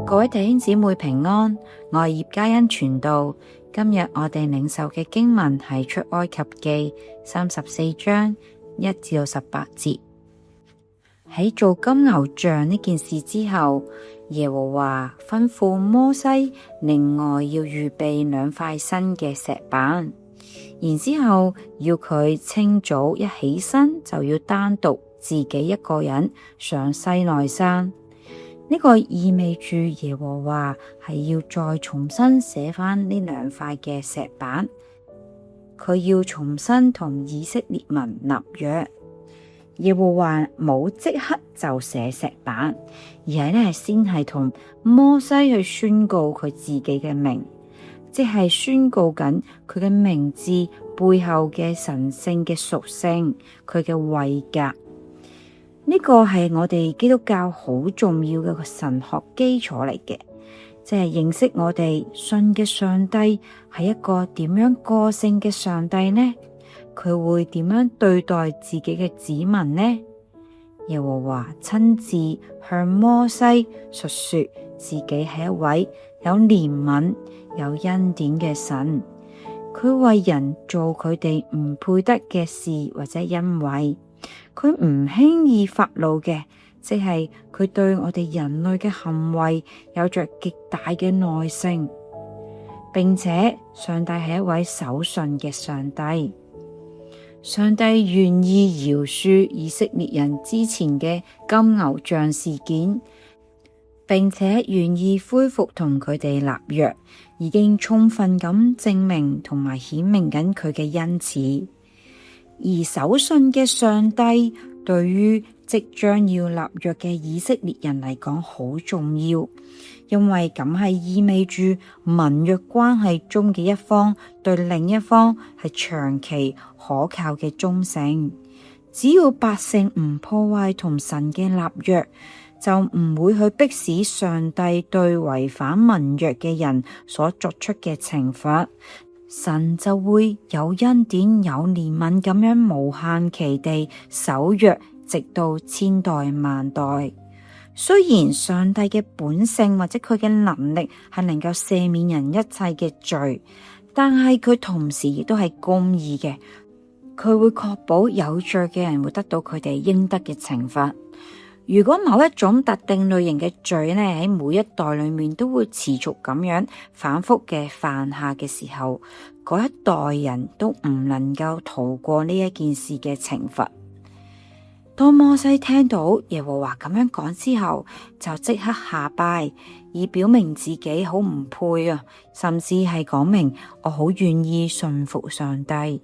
各位弟兄姊妹平安，我係葉嘉欣傳道。今日我哋領受嘅經文係出埃及記34章1至18節。喺做金牛像呢件事之後，耶和華吩咐摩西另外要預備2塊新嘅石板，然之後要佢清早一起身就要單獨自己一個人上西奈山。呢個意味住耶和華係要再重新寫返呢2塊嘅石板，佢要重新同以色列民立約。耶和華冇即刻就寫石板，而係先係同摩西去宣告佢自己嘅名，即係宣告緊佢嘅名字背後嘅神聖嘅屬性，佢嘅位格。呢個係我哋基督教好重要嘅神學基礎嚟嘅，即係認識我哋信嘅上帝係一個點樣個性嘅上帝呢？佢會點樣對待自己嘅子民呢？耶和華親自向摩西述說自己係一位有憐憫、有恩典嘅神，佢為人做佢哋唔配得嘅事或者恩惠。佢唔輕易發怒嘅，即係佢對我哋人類嘅行為有着極大嘅耐性，並且上帝係一位守信嘅上帝。上帝願意饒恕以色列人之前嘅金牛像事件，並且願意恢復同佢哋立約，已經充分咁證明同埋顯明緊佢嘅恩慈。而守信嘅上帝對於即將要立約嘅以色列人嚟講好重要，因為咁係意味住盟約關係中嘅一方對另一方係長期可靠嘅忠誠。只要百姓唔破壞同神嘅立約，就唔會去迫使上帝對違反盟約嘅人所作出嘅懲罰。神就會有恩典、有憐憫咁樣無限期地守約，直到千代萬代。雖然上帝嘅本性或者佢嘅能力係能夠赦免人一切嘅罪，但係佢同時亦都係公義嘅，佢會確保有罪嘅人會得到佢哋應得嘅懲罰。如果某一種特定類型嘅罪呢，喺每一代裏面都會持續咁樣反覆嘅犯下嘅時候，嗰一代人都唔能夠逃過呢一件事嘅懲罰。當摩西聽到耶和華咁樣講之後，就即刻下拜，以表明自己好唔配啊，甚至係講明我好願意順服上帝。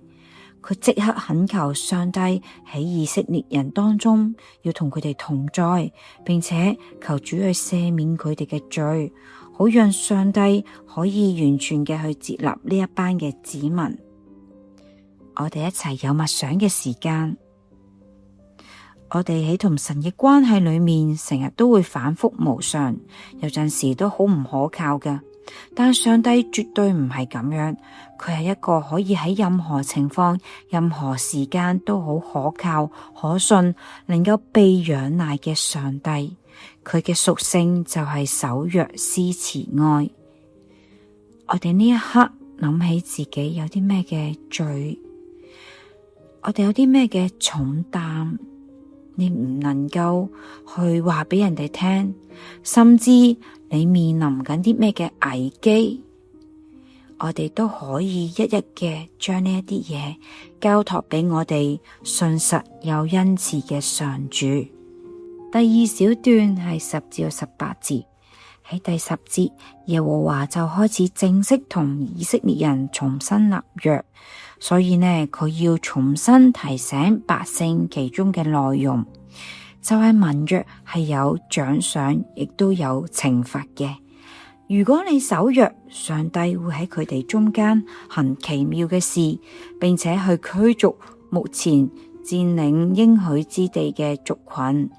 佢即刻懇求上帝喺以色列人當中要同佢哋同在，並且求主去赦免佢哋嘅罪，好讓上帝可以完全嘅去接納呢一班嘅子民。我哋一齊有默想嘅時間。我哋喺同神嘅關係裏面，成日都會反覆無常，有陣時都好唔可靠㗎。但上帝絕對唔係咁樣，佢係一個可以喺任何情況、任何時間都好可靠、可信、能夠被仰賴嘅上帝。佢嘅屬性就係守約施慈愛。我哋呢一刻諗起自己有啲咩嘅罪，我哋有啲咩嘅重擔，你唔能夠去話俾人哋聽，甚至你面臨緊啲咩嘅危機，我哋都可以一一嘅將呢一啲嘢交託俾我哋信實有恩慈嘅上主。第2小段係10至18節，喺第10節，耶和華就開始正式同以色列人重新立約，所以呢，佢要重新提醒百姓其中嘅內容，就係盟約係有獎賞，亦都有懲罰嘅。如果你守約，上帝會喺佢哋中間行奇妙嘅事，並且去驅逐目前佔領應許之地嘅族群。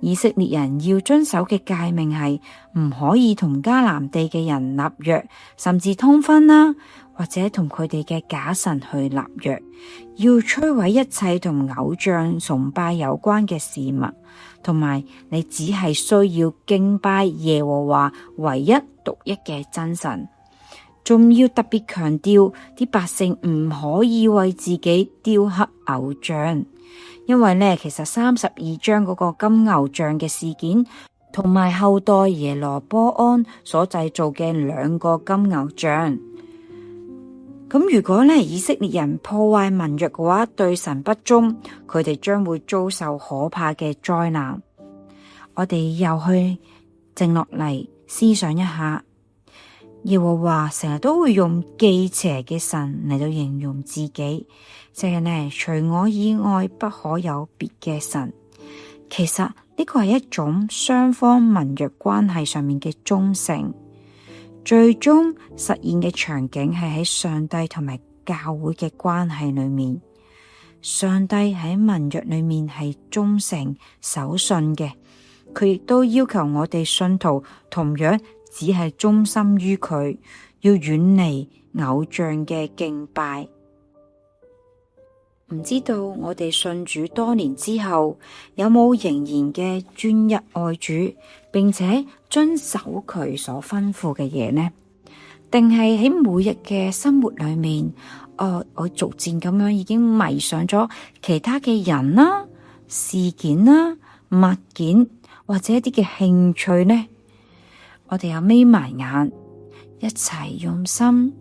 以色列人要遵守嘅誡命係唔可以同迦南地嘅人立約，甚至通婚啦，或者同佢哋嘅假神去立約，要摧毀一切同偶像崇拜有關嘅事物，同埋你只係需要敬拜耶和華唯一獨一嘅真神。仲要特別強調啲百姓唔可以為自己雕刻偶像，因為呢，其實32章嗰個金牛像嘅事件，同埋後代耶羅波安所製造嘅2個金牛像。咁如果呢，以色列人破壞盟約嘅話，對神不忠，佢哋將會遭受可怕嘅災難。我哋又去靜落嚟思想一下，耶和華成日都會用忌邪嘅神嚟到形容自己，即係呢，除我以外不可有別嘅神。其實呢個係一種雙方盟約關係上面嘅忠誠。最終實現嘅場景係喺上帝同埋教會嘅關係裏面，上帝喺盟約裏面係忠誠守信嘅，佢亦都要求我哋信徒同樣只係忠心於佢，要遠離偶像嘅敬拜。唔知道我哋信主多年之後，有冇仍然嘅專一愛主，並且遵守佢所吩咐嘅嘢呢？定係喺每日嘅生活裏面，我逐漸咁樣已經迷上咗其他嘅人啦、事件啦、物件或者一啲嘅興趣呢？我哋又眯埋眼，一齊用心，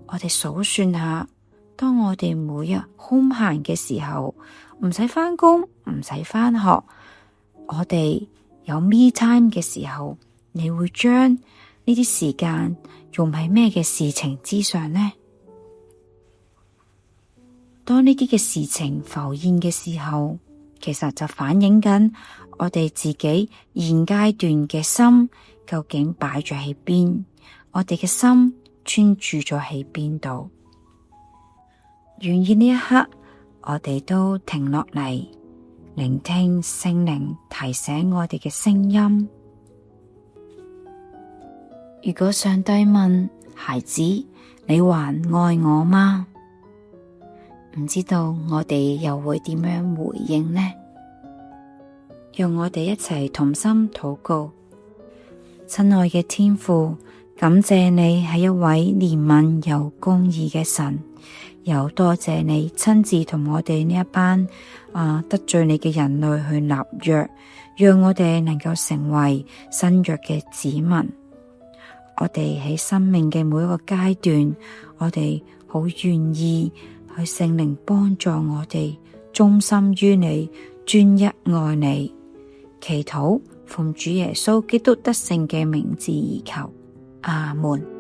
我哋數算下。當我哋每日空閒嘅時候，唔使返工，唔使返學，我哋有 me time 嘅時候，你會將呢啲時間用喺咩嘅事情之上呢？當呢啲嘅事情浮現嘅時候，其實就反映緊我哋自己現階段嘅心究竟擺咗喺邊，我哋嘅心專注咗喺邊度。願意呢一刻，我哋都停落嚟，聆聽聖靈提醒我哋嘅聲音。如果上帝問孩子，你還愛我嗎？唔知道我哋又會點樣回應呢？讓我哋一齊同心禱告。親愛嘅天父，感謝你係一位憐憫又公義嘅神。又多謝你親自同我哋呢一班得罪你嘅人類去立約，讓我哋能夠成為新約嘅子民。我哋喺生命嘅每一個階段，我哋好願意去聖靈幫助我哋忠心於你，專一愛你。祈禱奉主耶穌基督得勝嘅名字而求，阿門。